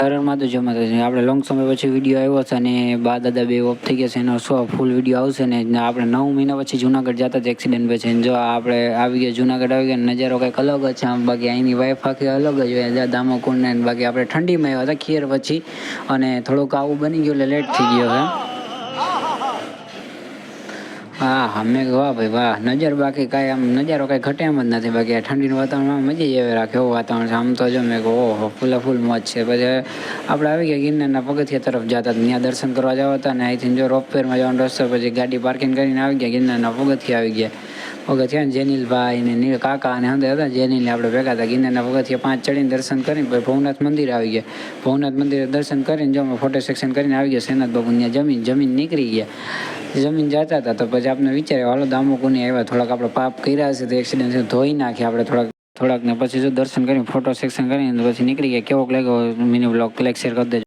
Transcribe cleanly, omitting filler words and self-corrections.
હરરમાં તો જમા થશે આપણે લોંગ સમય પછી વિડીયો આવ્યો છે અને બા દાદા બે ઓફ થઈ ગયા છે એનો ફૂલ વિડીયો આવશે ને આપણે 9 મહિના પછી જુનાગઢ જતા જ એક્સિડન્ટ પછી જો આપણે આવી ગયા જુનાગઢ આવી ગયા નજારો કંઈક અલગ જ છે આમ બાકી અહીંની વાઇફ આખી અલગ જ હોય દામોકુંડ ને બાકી આપણે ઠંડીમાં આવ્યા હતા ખેર પછી અને થોડુંક આવું બની ગયું એટલે લેટ થઈ ગયો હવે હા મેં વાહ ભાઈ વાહ નજર બાકી કાંઈ આમ નજારો કાંઈ ઘટે એમ જ નથી બાકી આ ઠંડીનું વાતાવરણમાં મજા જ આવે રાખે એવું વાતાવરણ છે આમ તો જો મેં ઓહો ફૂલ મોજ છે પછી આપણે આવી ગયા ગિરનારના પગથિયા તરફ જતા ત્યાં દર્શન કરવા જવા હતા ને અહીંથી જો રોપવેરમાં જવાનો રસ્તો પછી ગાડી પાર્કિંગ કરીને આવી ગયા ગિરનારના પગથિયા આવી ગયા પગથિયા ને જેનિલભાઈ ને નીલ કાકા અને અંદર હતા જેનિલને આપણે ભેગા હતા ગિરનારના પગથિયા 5 ચડીને દર્શન કરીને પછી ભવનાથ મંદિર આવી ગયા ભવનાથ મંદિરે દર્શન કરીને જો અમે ફોટો સેક્શન કરીને આવી ગયા સેનાથ બાબુ ત્યાં જમીન નીકળી ગયા જમીન જતા હતા તો પછી આપણે વિચાર્યું હાલો દામોકુંડ આવ્યા થોડાક આપણે પાપ કર્યા છે તો એક્સિડન્ટ ધોઈ નાખીએ આપણે થોડાક ને પછી જો દર્શન કરીને ફોટો સેક્શન કરીને પછી નીકળી ગયા કેવોક લાગ્યો મિની બ્લોગ લાઈક શેર કરી દેજો